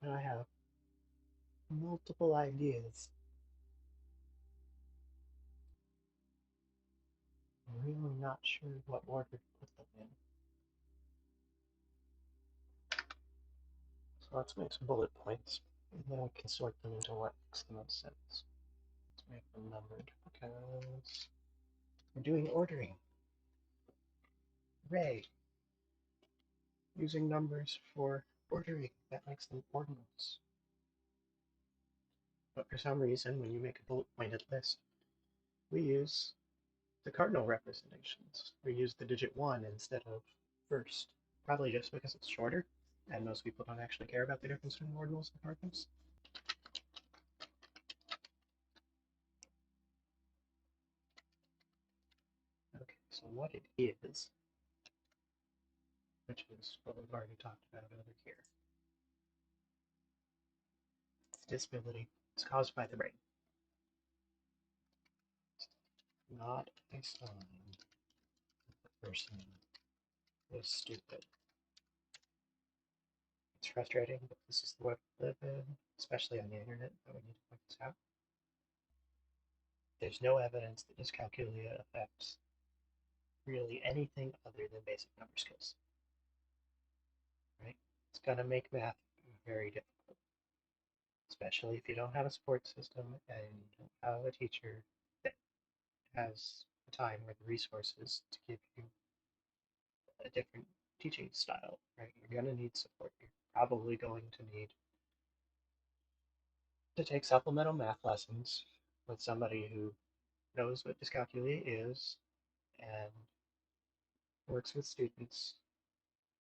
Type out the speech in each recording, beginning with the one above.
Now I have multiple ideas. I'm really not sure what order to put them in. So let's make some bullet points, and then we can sort them into what makes the most sense. Let's make them numbered because we're doing ordering. Hooray! Using numbers for ordering, that makes them ordinals. But for some reason, when you make a bullet pointed list, we use the cardinal representations. We use the digit 1 instead of first. Probably just because it's shorter, and most people don't actually care about the difference between ordinals and cardinals. Okay, so what it is, which is what we've already talked about over here, it's disability. It's caused by the brain, not a sign that the person is stupid. It's frustrating, but this is the world we live in, especially on the internet, that we need to point this out. There's no evidence that dyscalculia affects really anything other than basic number skills, right? It's going to make math very difficult, especially if you don't have a support system and you don't have a teacher that has the time or the resources to give you a different teaching style, right? You're going to need support. You're probably going to need to take supplemental math lessons with somebody who knows what dyscalculia is and works with students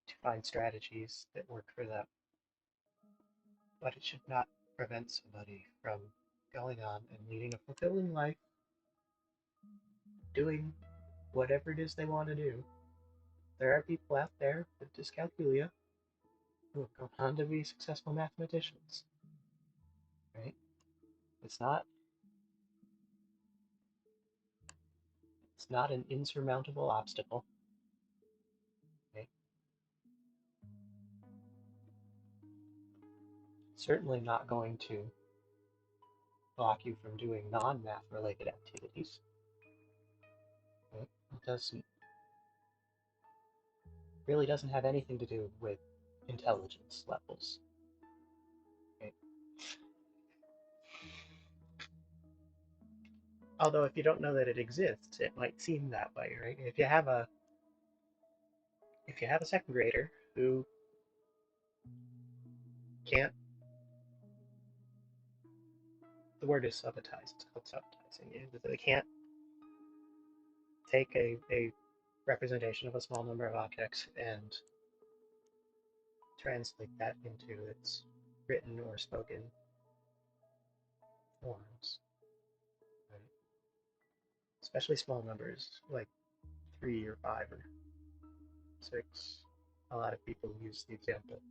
to find strategies that work for them. But it should not prevent somebody from going on and leading a fulfilling life, doing whatever it is they want to do. There are people out there with dyscalculia who have gone on to be successful mathematicians, right? It's not it's not an insurmountable obstacle, right? Certainly not going to block you from doing non-math related activities, right? It doesn't really doesn't have anything to do with intelligence levels, right? Although if you don't know that it exists, it might seem that way, right? If you have a second grader who can't, the word is subitize, it's called subitizing, they can't take a representation of a small number of objects and translate that into its written or spoken forms, right? Especially small numbers like 3 or 5 or 6. A lot of people use the example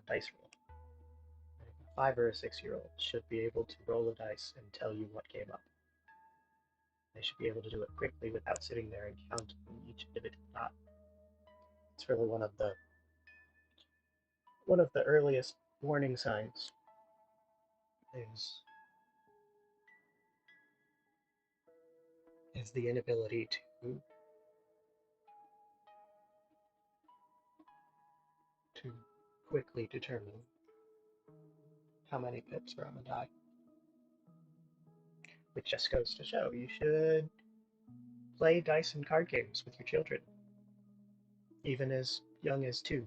dice roll. Right? A 5 or a 6-year-old should be able to roll a dice and tell you what came up. They should be able to do it quickly without sitting there and counting each individual dot. It's really one of the earliest warning signs is is the inability to quickly determine how many pips are on the die. Which just goes to show you should play dice and card games with your children, even as young as 2.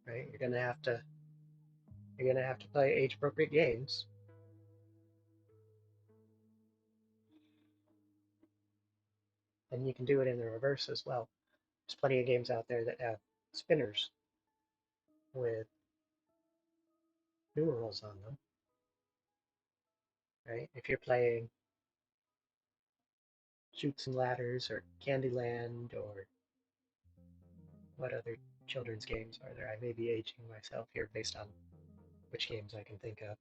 Right? You're gonna have to play age appropriate games. And you can do it in the reverse as well. There's plenty of games out there that have spinners with numerals on them. Right? If you're playing Chutes and Ladders or Candyland or what other children's games are there? I may be aging myself here based on which games I can think of.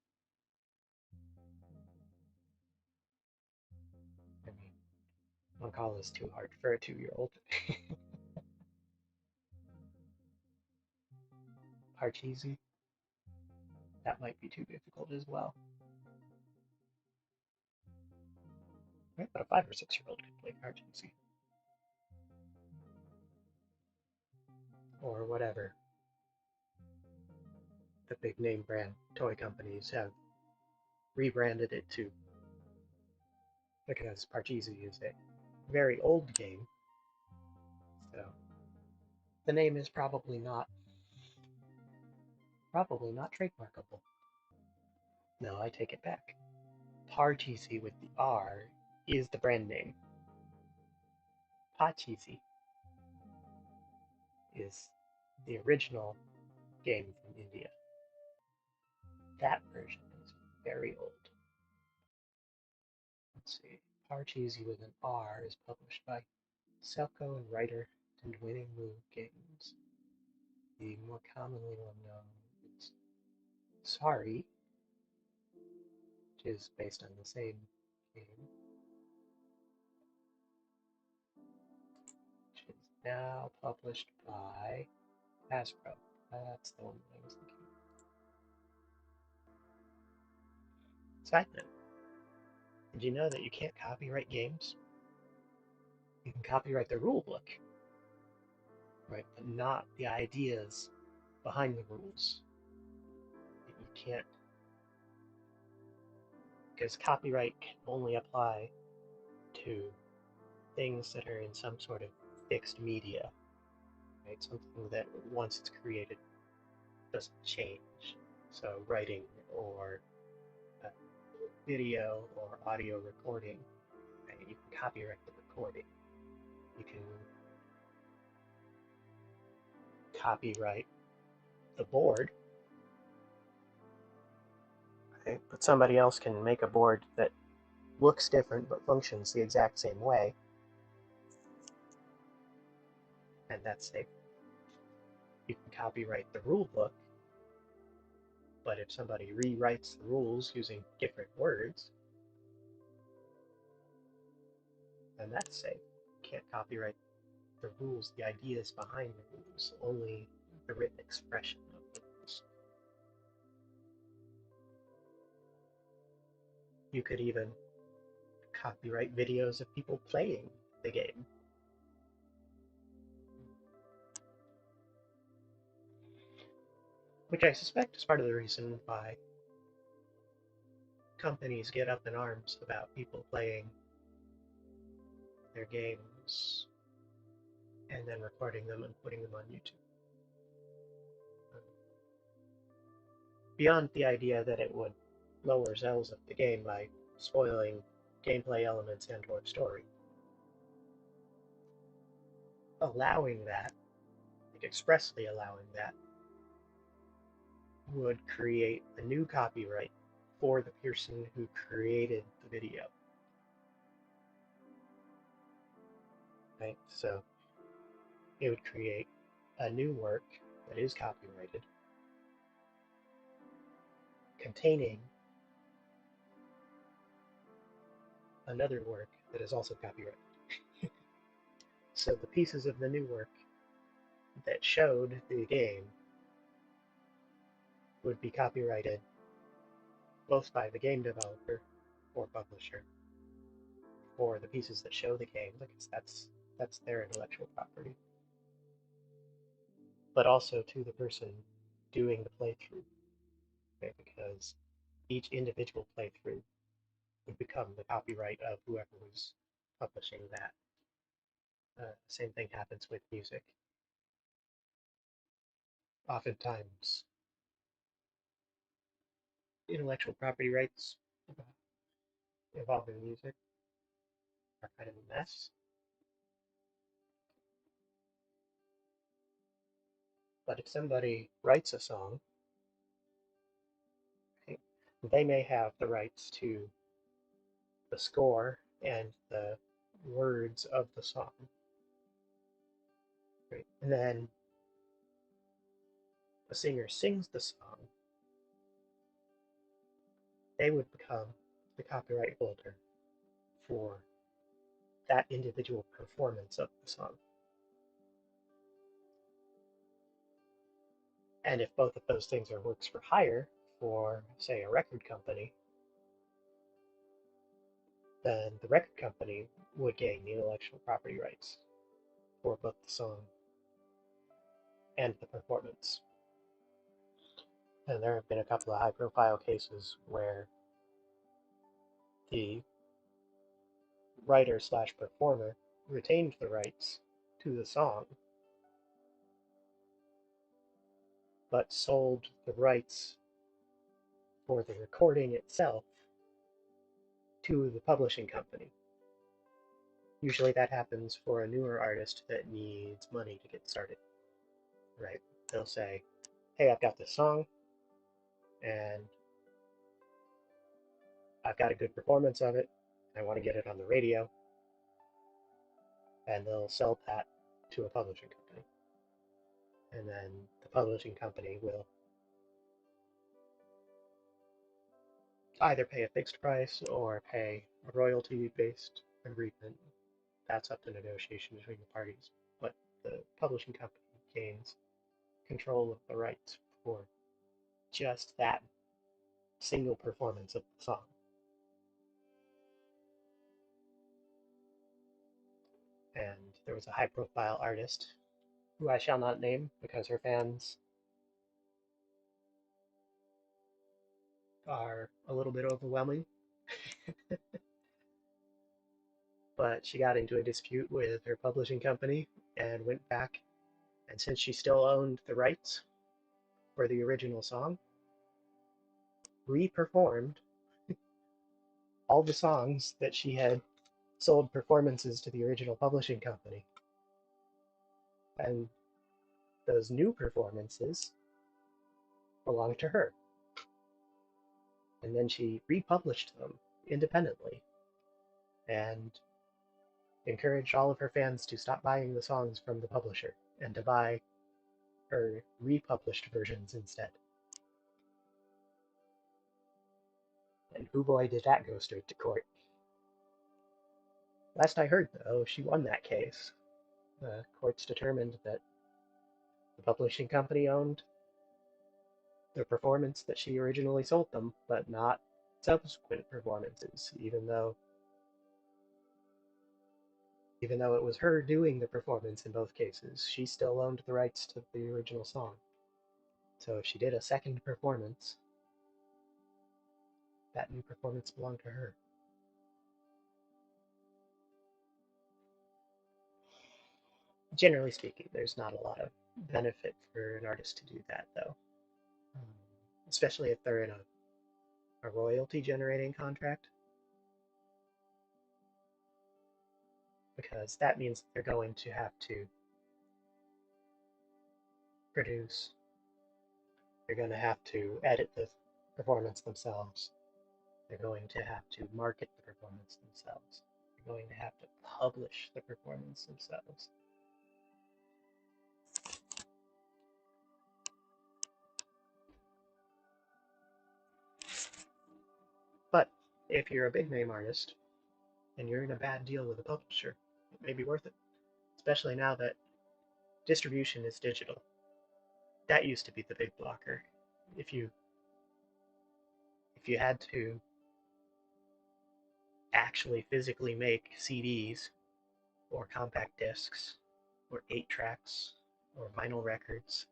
I mean, one call is too hard for a 2-year-old. Parcheesi, that might be too difficult as well. Right? But a 5 or 6-year-old could play Parcheesi. Or whatever the big name brand toy companies have rebranded it to. Because Parcheesi is a very old game, so the name is probably not trademarkable. No, I take it back. Parcheesi with the R is the brand name. Parcheesi is the original game from India. That version is very old. Let's see. Parcheesi with an R is published by Selco and Writer and Winning Move Games. The more commonly known is Sorry, which is based on the same game, which is now published by Hasbro. That's the one that I was thinking of. Side note, did you know that you can't copyright games? You can copyright the rule book, right, but not the ideas behind the rules. You can't, because copyright can only apply to things that are in some sort of fixed media, right? Something that once it's created doesn't change. So writing or video or audio recording, right? You can copyright the recording. You can copyright the board, right? But somebody else can make a board that looks different but functions the exact same way, and that's safe. You can copyright the rule book, but if somebody rewrites the rules using different words, then that's safe. You can't copyright the rules, the ideas behind the rules, only the written expression of the rules. You could even copyright videos of people playing the game. Which I suspect is part of the reason why companies get up in arms about people playing their games and then recording them and putting them on YouTube. Beyond the idea that it would lower sales of the game by spoiling gameplay elements and or story. Allowing that, like expressly allowing that, would create a new copyright for the person who created the video. Right? So it would create a new work that is copyrighted containing another work that is also copyrighted. So the pieces of the new work that showed the game would be copyrighted both by the game developer or publisher for the pieces that show the game, because that's their intellectual property, but also to the person doing the playthrough, okay? Because each individual playthrough would become the copyright of whoever was publishing that. Same thing happens with music. Oftentimes, intellectual property rights involving music are kind of a mess. But if somebody writes a song, right, they may have the rights to the score and the words of the song. Right? And then a singer sings the song, they would become the copyright holder for that individual performance of the song. And if both of those things are works for hire for, say, a record company, then the record company would gain the intellectual property rights for both the song and the performance. And there have been a couple of high-profile cases where the writer slash performer retained the rights to the song, but sold the rights for the recording itself to the publishing company. Usually that happens for a newer artist that needs money to get started, right? They'll say, hey, I've got this song, and I've got a good performance of it. I want to get it on the radio. And they'll sell that to a publishing company. And then the publishing company will either pay a fixed price or pay a royalty-based agreement. That's up to negotiation between the parties. But the publishing company gains control of the rights for just that single performance of the song. And there was a high-profile artist who I shall not name because her fans are a little bit overwhelming. But she got into a dispute with her publishing company and went back. And since she still owned the rights for the original song, re-performed all the songs that she had sold performances to the original publishing company. And those new performances belonged to her. And then she republished them independently and encouraged all of her fans to stop buying the songs from the publisher and to buy her republished versions instead. And hoo boy, did that go straight to court. Last I heard, though, she won that case. The courts determined that the publishing company owned the performance that she originally sold them, but not subsequent performances, even though it was her doing the performance in both cases, she still owned the rights to the original song. So if she did a second performance, that new performance belonged to her. Generally speaking, there's not a lot of benefit for an artist to do that, though. Especially if they're in a royalty generating contract, because that means they're going to have to produce, they're going to have to edit the performance themselves, they're going to have to market the performance themselves, they're going to have to publish the performance themselves. But if you're a big name artist and you're in a bad deal with a publisher, it may be worth it, especially now that distribution is digital. That used to be the big blocker. If you had to actually physically make CDs or compact discs or 8 tracks or vinyl records,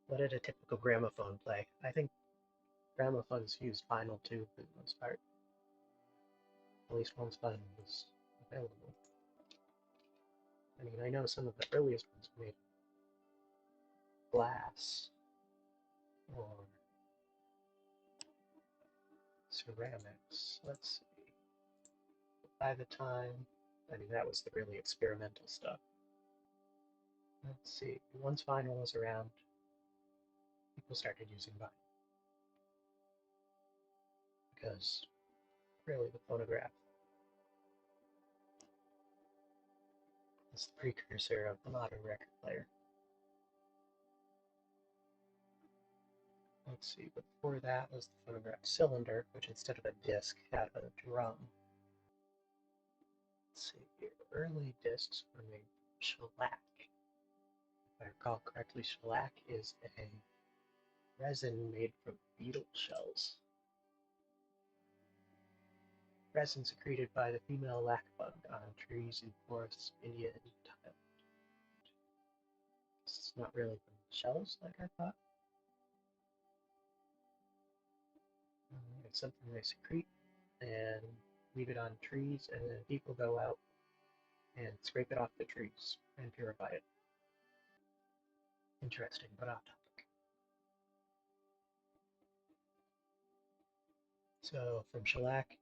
what did a typical gramophone play? I think gramophones used vinyl too for the most part. At least once vinyl was available. I mean, I know some of the earliest ones were made of glass or ceramics. Let's see. By the time, I mean, that was the really experimental stuff. Let's see. Once vinyl was around, people started using vinyl. Because really the phonograph is the precursor of the modern record player. Let's see, before that was the phonograph cylinder, which instead of a disc had a drum. Let's see here, early discs were made shellac. If I recall correctly, shellac is a resin made from beetle shells. Resin secreted by the female lac bug on trees in forests of India and Thailand. It's not really from shells like I thought. It's something they secrete and leave it on trees, and then people go out and scrape it off the trees and purify it. Interesting, but off topic. So from shellac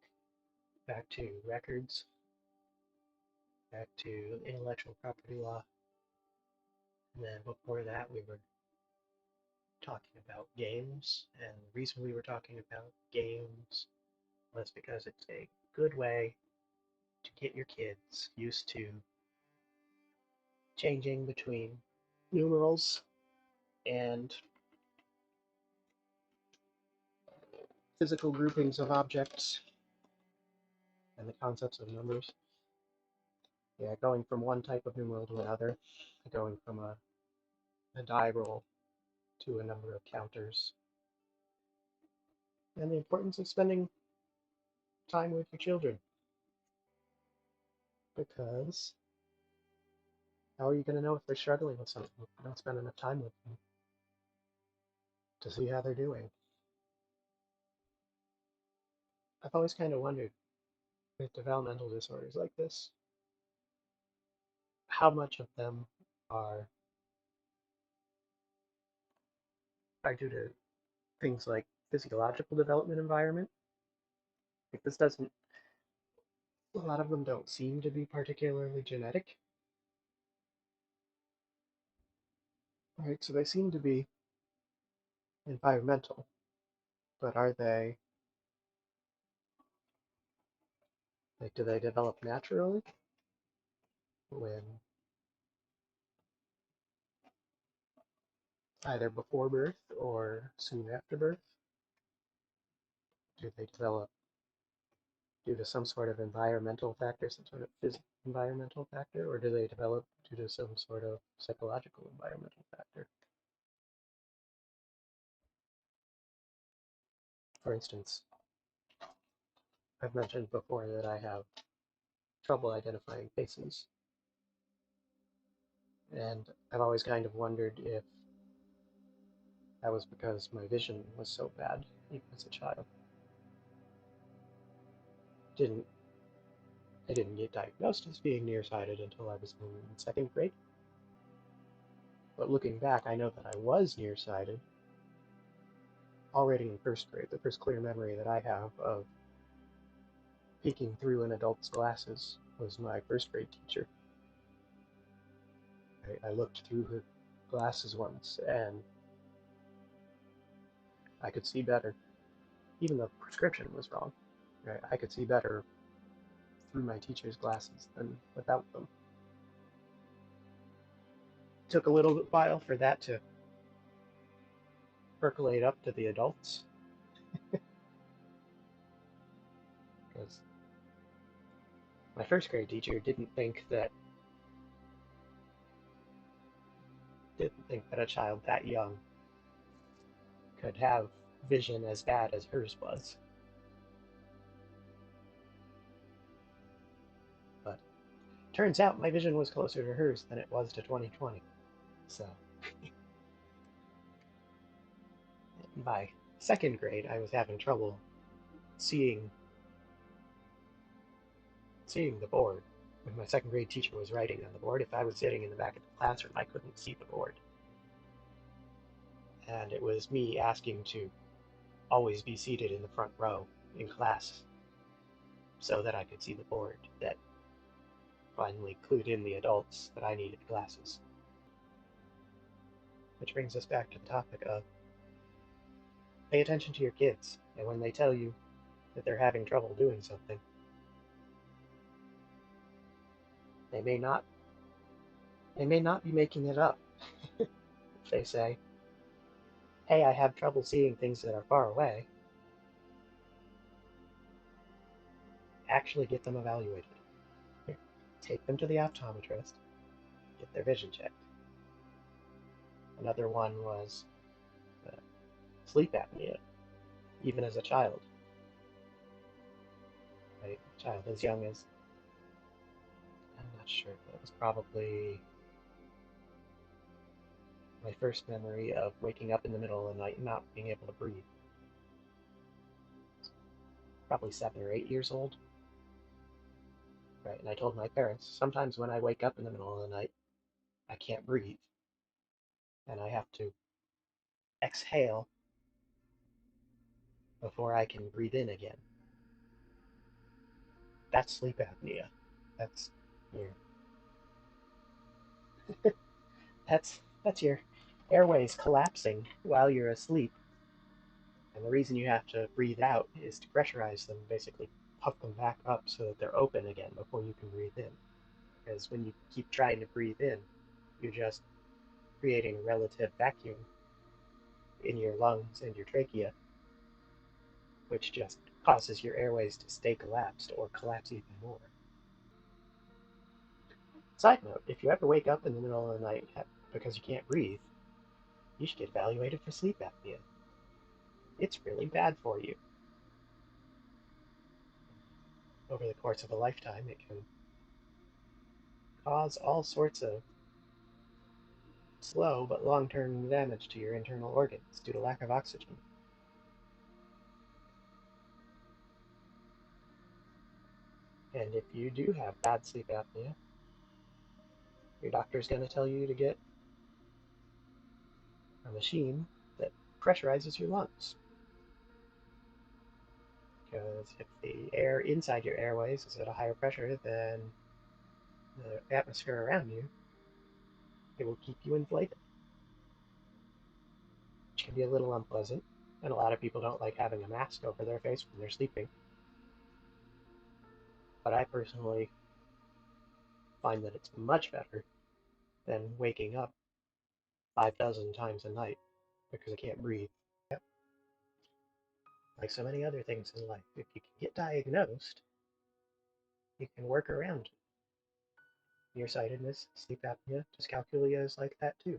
back to records, back to intellectual property law, and then before that we were talking about games, and the reason we were talking about games was because it's a good way to get your kids used to changing between numerals and physical groupings of objects and the concepts of numbers. Yeah, going from one type of numeral to another, going from a die roll to a number of counters, and the importance of spending time with your children. Because how are you going to know if they're struggling with something if you don't spend enough time with them to see how they're doing? I've always kind of wondered with developmental disorders like this, how much of them are due to things like physiological development environment. Like this doesn't, a lot of them don't seem to be particularly genetic. Right, so they seem to be environmental, but are they, like, do they develop naturally when either before birth or soon after birth? Do they develop due to some sort of environmental factor, some sort of physical environmental factor, or do they develop due to some sort of psychological environmental factor? For instance, I've mentioned before that I have trouble identifying faces, and I've always kind of wondered if that was because my vision was so bad, even as a child. Didn't I didn't get diagnosed as being nearsighted until I was in second grade. But looking back, I know that I was nearsighted already in first grade. The first clear memory that I have of peeking through an adult's glasses was my first grade teacher. I looked through her glasses once and I could see better, even though the prescription was wrong. Right? I could see better through my teacher's glasses than without them. It took a little while for that to percolate up to the adults, because my first grade teacher didn't think that a child that young could have vision as bad as hers was. But turns out my vision was closer to hers than it was to 20/20. So by second grade, I was having trouble seeing the board. When my second grade teacher was writing on the board, if I was sitting in the back of the classroom, I couldn't see the board. And it was me asking to always be seated in the front row in class so that I could see the board that finally clued in the adults that I needed glasses. Which brings us back to the topic of pay attention to your kids, and when they tell you that they're having trouble doing something, they may not be making it up. If they say, hey, I have trouble seeing things that are far away, actually get them evaluated. Take them to the optometrist, get their vision checked. Another one was sleep apnea, even as a child, right? A child as young as, I'm not sure, but it was probably my first memory of waking up in the middle of the night and not being able to breathe. Probably 7 or 8 years old, right? And I told my parents, sometimes when I wake up in the middle of the night, I can't breathe, and I have to exhale before I can breathe in again. That's sleep apnea. That's your that's your airways collapsing while you're asleep. And the reason you have to breathe out is to pressurize them, basically puff them back up so that they're open again before you can breathe in. Because when you keep trying to breathe in, you're just creating a relative vacuum in your lungs and your trachea, which just causes your airways to stay collapsed or collapse even more. Side note, if you ever wake up in the middle of the night because you can't breathe, you should get evaluated for sleep apnea. It's really bad for you. Over the course of a lifetime, it can cause all sorts of slow but long-term damage to your internal organs due to lack of oxygen. And if you do have bad sleep apnea, your doctor's going to tell you to get a machine that pressurizes your lungs. Because if the air inside your airways is at a higher pressure than the atmosphere around you, it will keep you inflated, which can be a little unpleasant. And a lot of people don't like having a mask over their face when they're sleeping. But I personally find that it's much better than waking up 5 dozen times a night because I can't breathe. Yep. Like so many other things in life, if you can get diagnosed, you can work around nearsightedness, sleep apnea, dyscalculia is like that too.